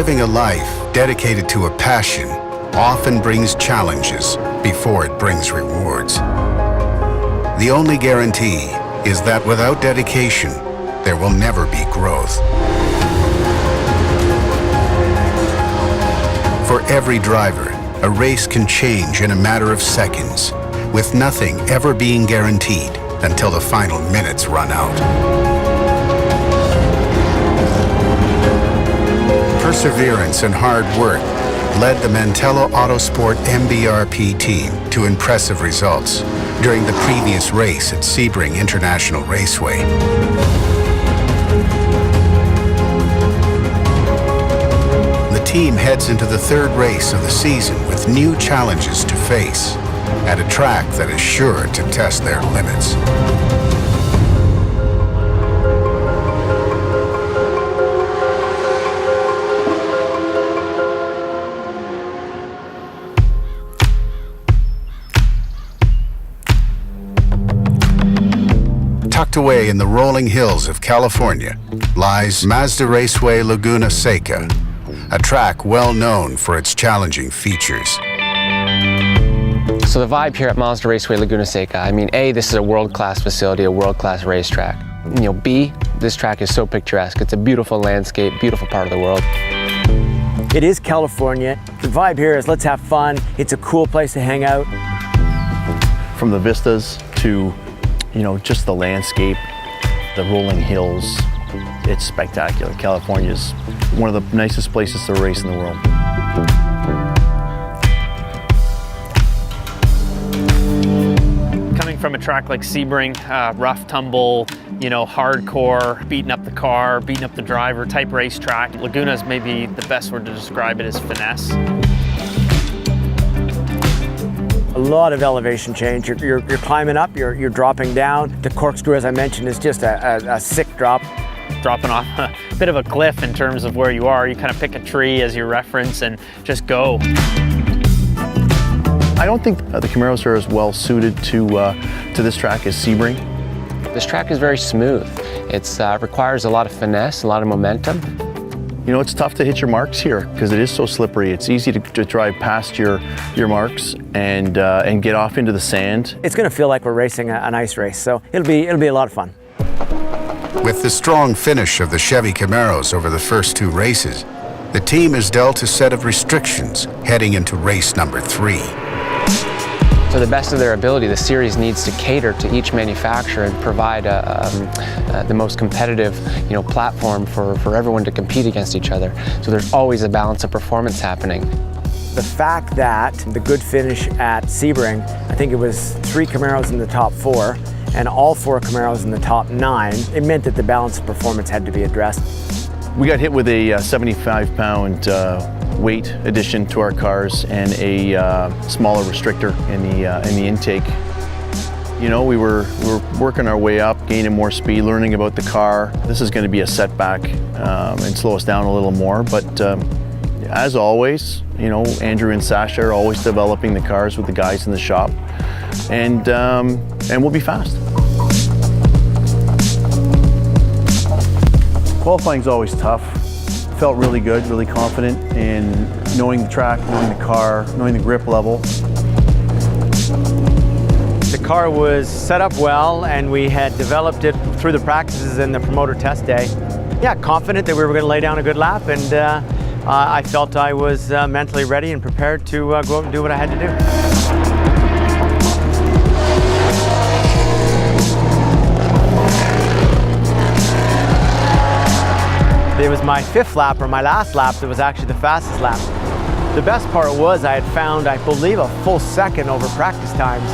Living a life dedicated to a passion often brings challenges before it brings rewards. The only guarantee is that without dedication, there will never be growth. For every driver, a race can change in a matter of seconds, with nothing ever being guaranteed until the final minutes run out. Perseverance and hard work led the Mantella Autosport MBRP team to impressive results during the previous race at Sebring International Raceway. The team heads into the third race of the season with new challenges to face at a track that is sure to test their limits. Tucked away in the rolling hills of California lies Mazda Raceway Laguna Seca, a track well known for its challenging features. So the vibe here at Mazda Raceway Laguna Seca, I mean, A, this is a world-class facility, a world-class racetrack. You know, B, this track is so picturesque. It's a beautiful landscape, beautiful part of the world. It is California. The vibe here is let's have fun. It's a cool place to hang out. From the vistas to, you know, just the landscape, the rolling hills, it's spectacular. California is one of the nicest places to race in the world. Coming from a track like Sebring, rough, tumble, you know, hardcore, beating up the car, beating up the driver type racetrack, Laguna is maybe the best word to describe it, is finesse. A lot of elevation change. You're climbing up, you're dropping down. The corkscrew, as I mentioned, is just a sick drop. Dropping off a bit of a cliff in terms of where you are. You kind of pick a tree as your reference and just go. I don't think the Camaros are as well suited to this track as Sebring. This track is very smooth. It requires a lot of finesse, a lot of momentum. You know, it's tough to hit your marks here because it is so slippery. It's easy to drive past your marks and get off into the sand. It's going to feel like we're racing an ice race, so it'll be a lot of fun. With the strong finish of the Chevy Camaros over the first two races, the team is dealt a set of restrictions heading into race number 3. To the best of their ability, the series needs to cater to each manufacturer and provide the most competitive, you know, platform for everyone to compete against each other. So there's always a balance of performance happening. The fact that the good finish at Sebring, I think it was 3 Camaros in the top 4, and all 4 Camaros in the top 9, it meant that the balance of performance had to be addressed. We got hit with a 75-pound weight addition to our cars and a smaller restrictor in the intake. You know, we were working our way up, gaining more speed, learning about the car. This is going to be a setback and slow us down a little more, but as always, you know, Andrew and Sasha are always developing the cars with the guys in the shop, and we'll be fast. Qualifying's always tough. Felt really good, really confident in knowing the track, knowing the car, knowing the grip level. The car was set up well, and we had developed it through the practices and the promoter test day. Yeah, confident that we were going to lay down a good lap, and I felt I was mentally ready and prepared to go out and do what I had to do. It was my 5th lap, or my last lap, that was actually the fastest lap. The best part was I had found, I believe, a full second over practice times.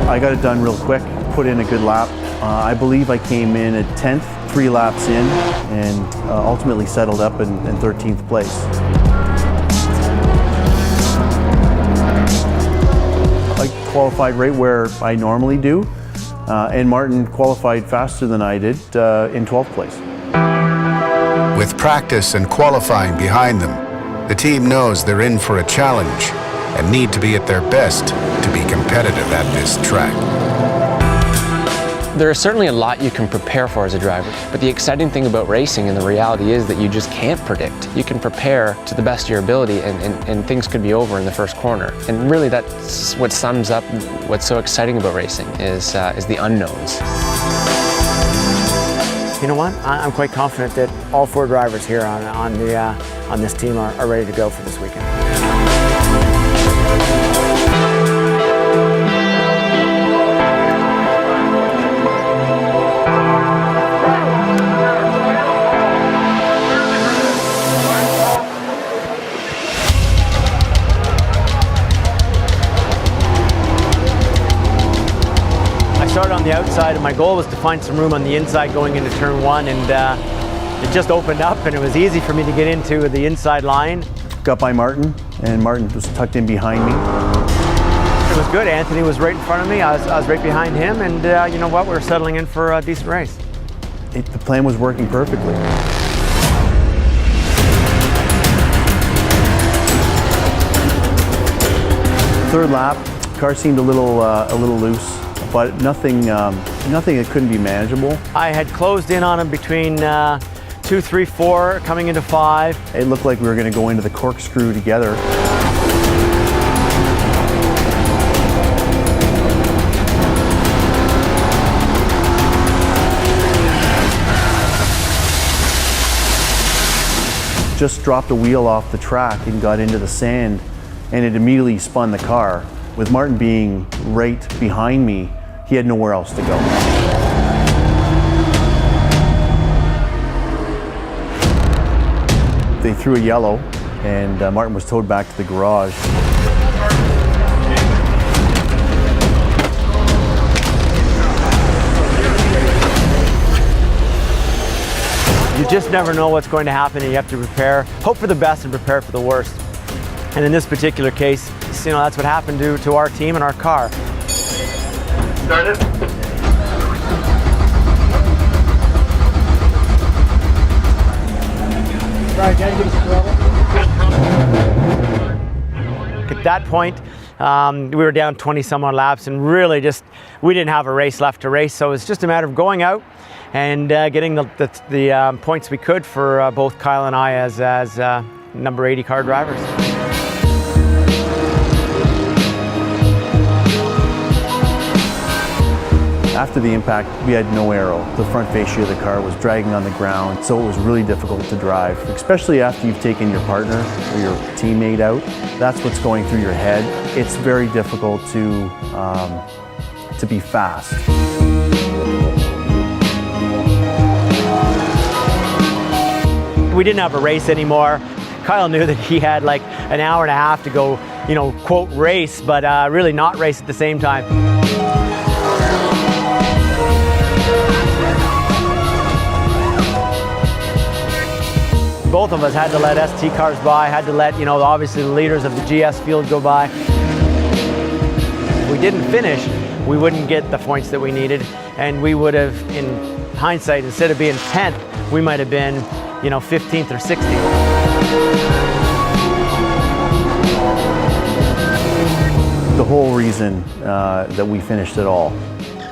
I got it done real quick, put in a good lap. I believe I came in at 10th, 3 laps in, and ultimately settled up in 13th place. I qualified right where I normally do. And Martin qualified faster than I did in 12th place. With practice and qualifying behind them, the team knows they're in for a challenge and need to be at their best to be competitive at this track. There is certainly a lot you can prepare for as a driver, but the exciting thing about racing and the reality is that you just can't predict. You can prepare to the best of your ability and things could be over in the first corner. And really that's what sums up what's so exciting about racing is the unknowns. You know what? I'm quite confident that all 4 drivers here on this team are ready to go for this weekend. I started on the outside and my goal was to find some room on the inside going into turn 1, and it just opened up and it was easy for me to get into the inside line. Got by Martin, and Martin was tucked in behind me. It was good. Anthony was right in front of me. I was right behind him, and you know what? We're settling in for a decent race. The plan was working perfectly. Third lap, car seemed a little loose, but nothing that couldn't be manageable. I had closed in on him between 2, 3, 4, coming into 5. It looked like we were going to go into the corkscrew together. Just dropped a wheel off the track and got into the sand, and it immediately spun the car. With Martin being right behind me, he had nowhere else to go. They threw a yellow, and Martin was towed back to the garage. You just never know what's going to happen, and you have to prepare, hope for the best and prepare for the worst. And in this particular case, you know, that's what happened to our team and our car. Started. At that point, we were down 20 some odd laps, and really we didn't have a race left to race, so it's just a matter of going out and getting the points we could for both Kyle and I as number 80 car drivers. After the impact, we had no aero. The front fascia of the car was dragging on the ground, so it was really difficult to drive, especially after you've taken your partner or your teammate out. That's what's going through your head. It's very difficult to be fast. We didn't have a race anymore. Kyle knew that he had like an hour and a half to go, you know, quote race, but really not race at the same time. Both of us had to let ST cars by, had to let, you know, obviously the leaders of the GS field go by. If we didn't finish, we wouldn't get the points that we needed, and we would have, in hindsight, instead of being 10th, we might have been, you know, 15th or 16th. The whole reason that we finished it all,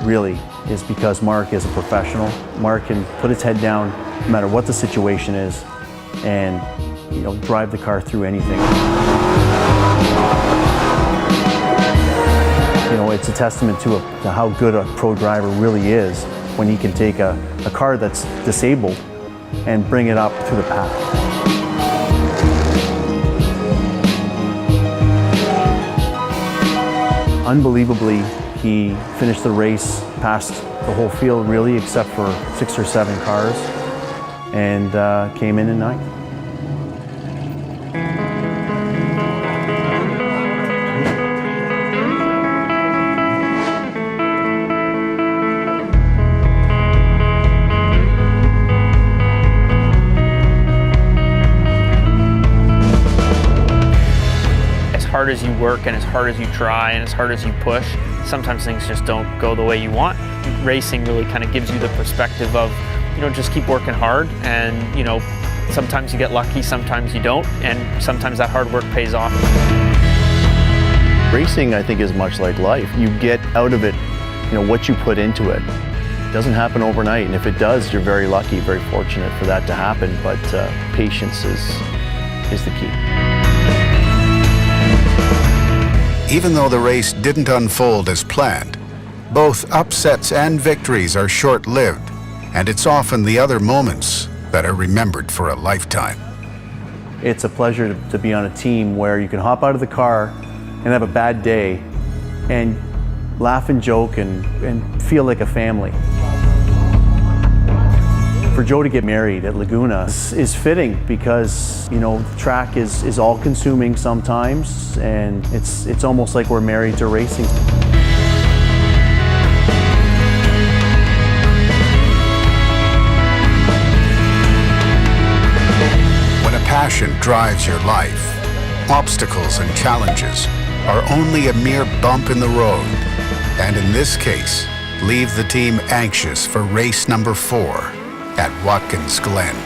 really, is because Mark is a professional. Mark can put his head down no matter what the situation is, and, you know, drive the car through anything. You know, it's a testament to how good a pro driver really is when he can take a car that's disabled and bring it up to the path. Unbelievably, he finished the race past the whole field, really, except for 6 or 7 cars, and came in 9th. As hard as you work and as hard as you try and as hard as you push, sometimes things just don't go the way you want. Racing really kind of gives you the perspective of, you know, just keep working hard, and, you know, sometimes you get lucky, sometimes you don't, and sometimes that hard work pays off. Racing, I think, is much like life. You get out of it, you know, what you put into it. It doesn't happen overnight, and if it does, you're very lucky, very fortunate for that to happen, but patience is the key. Even though the race didn't unfold as planned, both upsets and victories are short-lived, and it's often the other moments that are remembered for a lifetime. It's a pleasure to be on a team where you can hop out of the car and have a bad day and laugh and joke and feel like a family. For Joe to get married at Laguna is fitting because, you know, the track is all-consuming sometimes, and it's almost like we're married to racing. When a passion drives your life, obstacles and challenges are only a mere bump in the road, and in this case, leave the team anxious for race number 4 at Watkins Glen.